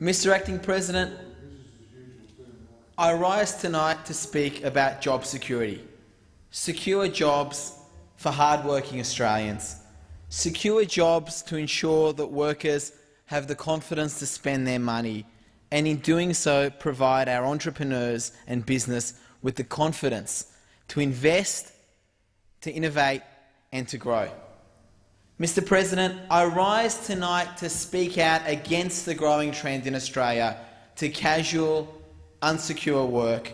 Mr. Acting President, I rise tonight to speak about job security. Secure jobs for hardworking Australians. Secure jobs to ensure that workers have the confidence to spend their money, and in doing so provide our entrepreneurs and business with the confidence to invest, to innovate and to grow. Mr. President, I rise tonight to speak out against the growing trend in Australia to casual, unsecure work,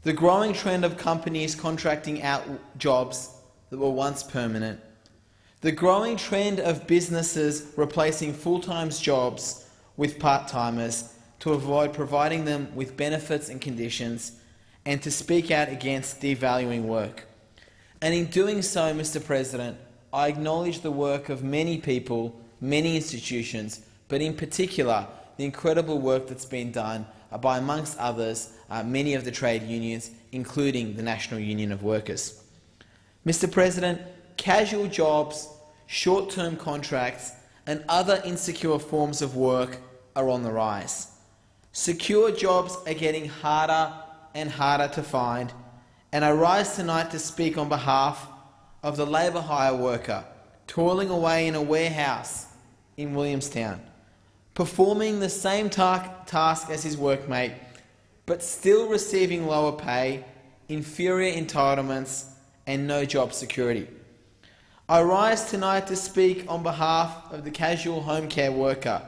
the growing trend of companies contracting out jobs that were once permanent, the growing trend of businesses replacing full-time jobs with part-timers to avoid providing them with benefits and conditions, and to speak out against devaluing work. And in doing so, Mr. President, I acknowledge the work of many people, many institutions, but in particular the incredible work that's been done by, amongst others, many of the trade unions, including the National Union of Workers. Mr. President, casual jobs, short-term contracts and other insecure forms of work are on the rise. Secure jobs are getting harder and harder to find, and I rise tonight to speak on behalf of the labour hire worker toiling away in a warehouse in Williamstown, performing the same task as his workmate, but still receiving lower pay, inferior entitlements and no job security. I rise tonight to speak on behalf of the casual home care worker,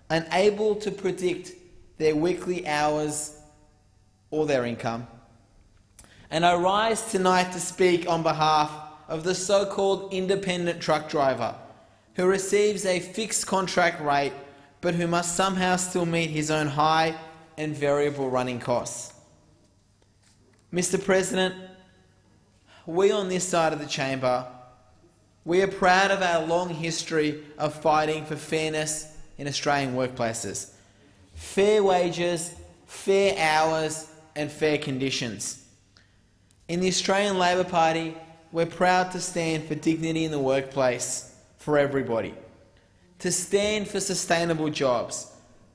unable to predict their weekly hours or their income. And I rise tonight to speak on behalf of the so-called independent truck driver who receives a fixed contract rate but who must somehow still meet his own high and variable running costs. Mr. President, we on this side of the chamber, we are proud of our long history of fighting for fairness in Australian workplaces. Fair wages, fair hours and fair conditions. In the Australian Labor Party, we're proud to stand for dignity in the workplace for everybody, to stand for sustainable jobs,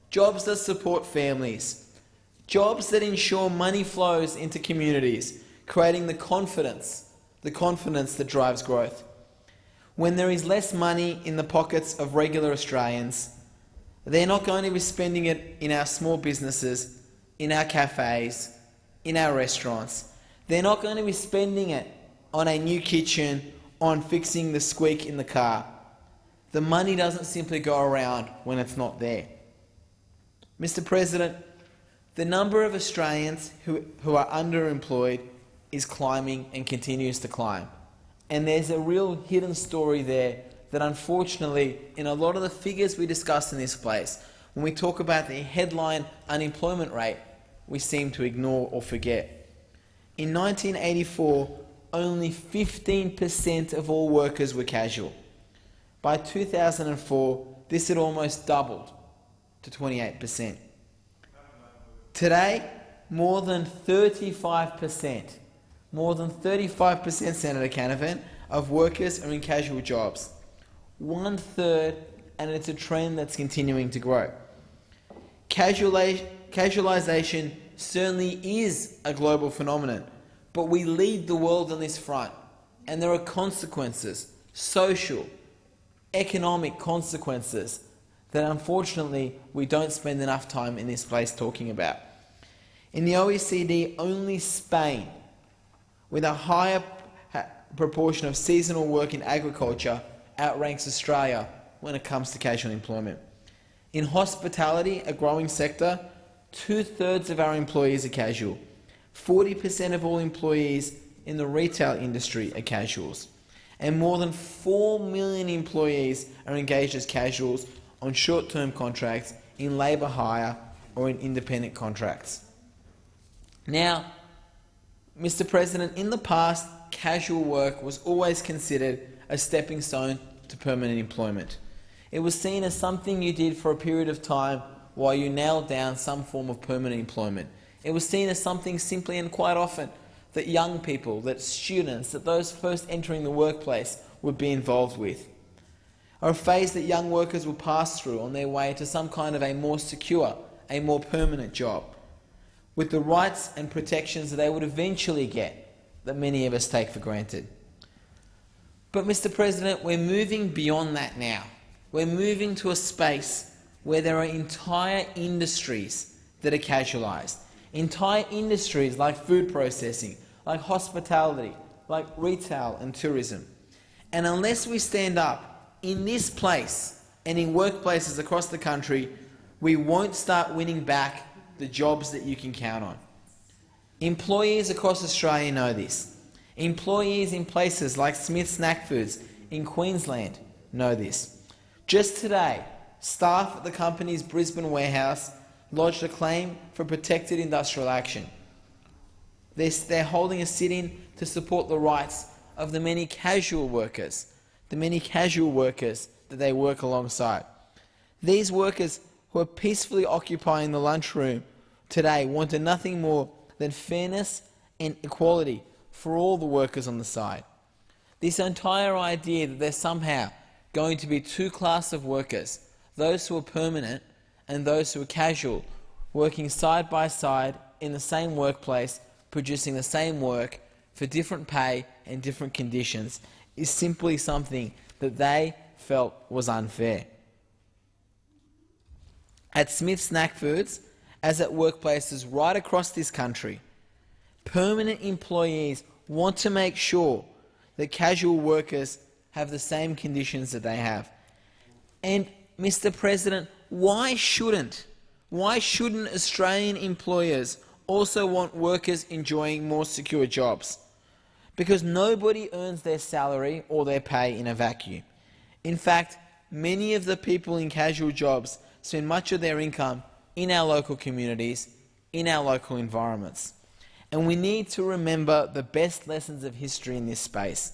jobs that support families, jobs that ensure money flows into communities, creating the confidence that drives growth. When there is less money in the pockets of regular Australians, they're not going to be spending it in our small businesses, in our cafes, in our restaurants. They're not going to be spending it on a new kitchen, on fixing the squeak in the car. The money doesn't simply go around when it's not there. Mr. President, the number of Australians who are underemployed is climbing and continues to climb. And there's a real hidden story there that unfortunately, in a lot of the figures we discuss in this place, when we talk about the headline unemployment rate, we seem to ignore or forget. In 1984, only 15% of all workers were casual. By 2004, this had almost doubled to 28%. Today, more than 35%, Senator Canavan, of workers are in casual jobs. 1/3, and it's a trend that's continuing to grow. Casualization certainly is a global phenomenon, but we lead the world on this front, and there are consequences, social, economic consequences, that unfortunately we don't spend enough time in this place talking about. In the OECD, only Spain, with a higher proportion of seasonal work in agriculture, outranks Australia when it comes to casual employment. In hospitality, a growing sector, 2/3 of our employees are casual. 40% of all employees in the retail industry are casuals. And more than 4 million employees are engaged as casuals on short-term contracts, in labour hire or in independent contracts. Now, Mr. President, in the past, casual work was always considered a stepping stone to permanent employment. It was seen as something you did for a period of time while you nailed down some form of permanent employment. It was seen as something simply and quite often that young people, that students, that those first entering the workplace would be involved with. or a phase that young workers will pass through on their way to some kind of a more secure, a more permanent job, with the rights and protections that they would eventually get that many of us take for granted. But Mr. President, we're moving beyond that now. We're moving to a space where there are entire industries that are casualised. Entire industries like food processing, like hospitality, like retail and tourism. And unless we stand up in this place and in workplaces across the country, we won't start winning back the jobs that you can count on. Employees across Australia know this. Employees in places like Smith's Snack Foods in Queensland know this. Just today, staff at the company's Brisbane warehouse lodged a claim for protected industrial action. They're holding a sit-in to support the rights of the many casual workers that they work alongside. These workers who are peacefully occupying the lunchroom today wanted nothing more than fairness and equality for all the workers on the side. This entire idea that there's somehow going to be two classes of workers, those who are permanent and those who are casual, working side by side in the same workplace, producing the same work for different pay and different conditions, is simply something that they felt was unfair. At Smith's Snack Foods, as at workplaces right across this country, permanent employees want to make sure that casual workers have the same conditions that they have. And Mr. President, why shouldn't Australian employers also want workers enjoying more secure jobs? Because nobody earns their salary or their pay in a vacuum. In fact, many of the people in casual jobs spend much of their income in our local communities, in our local environments. And we need to remember the best lessons of history in this space.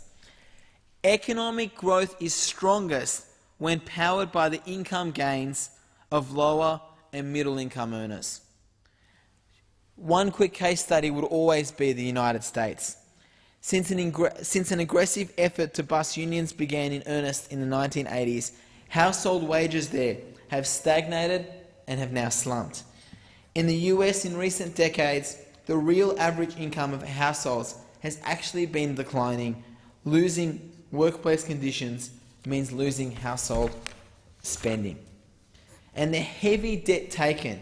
Economic growth is strongest when powered by the income gains of lower and middle income earners. One quick case study would always be the United States. Since an aggressive effort to bust unions began in earnest in the 1980s, household wages there have stagnated and have now slumped. In the US in recent decades, the real average income of households has actually been declining. Losing workplace conditions means losing household spending. And the heavy debt taken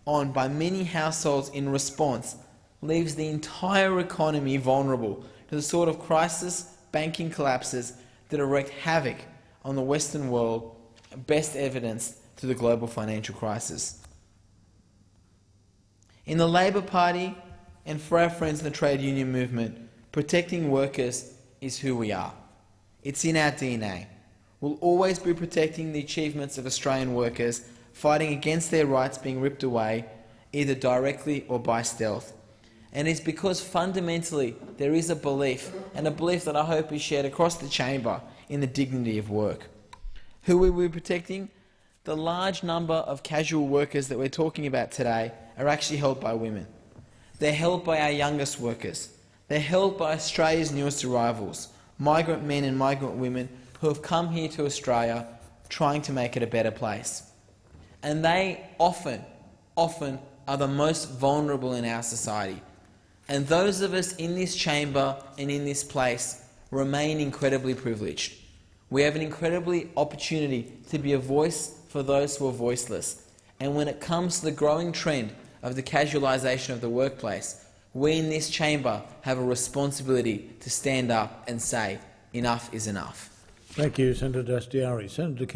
on by many households in response leaves the entire economy vulnerable to the sort of crisis banking collapses that have wreaked havoc on the Western world, best evidenced through the global financial crisis. In the Labor Party and for our friends in the trade union movement, protecting workers is who we are. It's in our DNA. We'll always be protecting the achievements of Australian workers, fighting against their rights being ripped away, either directly or by stealth. And it's because fundamentally there is a belief, and a belief that I hope is shared across the chamber, in the dignity of work. Who will we be protecting? The large number of casual workers that we're talking about today are actually held by women. They're held by our youngest workers. They're held by Australia's newest arrivals, migrant men and migrant women who have come here to Australia trying to make it a better place. And they often are the most vulnerable in our society. And those of us in this chamber and in this place remain incredibly privileged. We have an incredibly opportunity to be a voice for those who are voiceless. And when it comes to the growing trend of the casualisation of the workplace, we in this chamber have a responsibility to stand up and say, enough is enough. Thank you, Senator Dastyari. Senator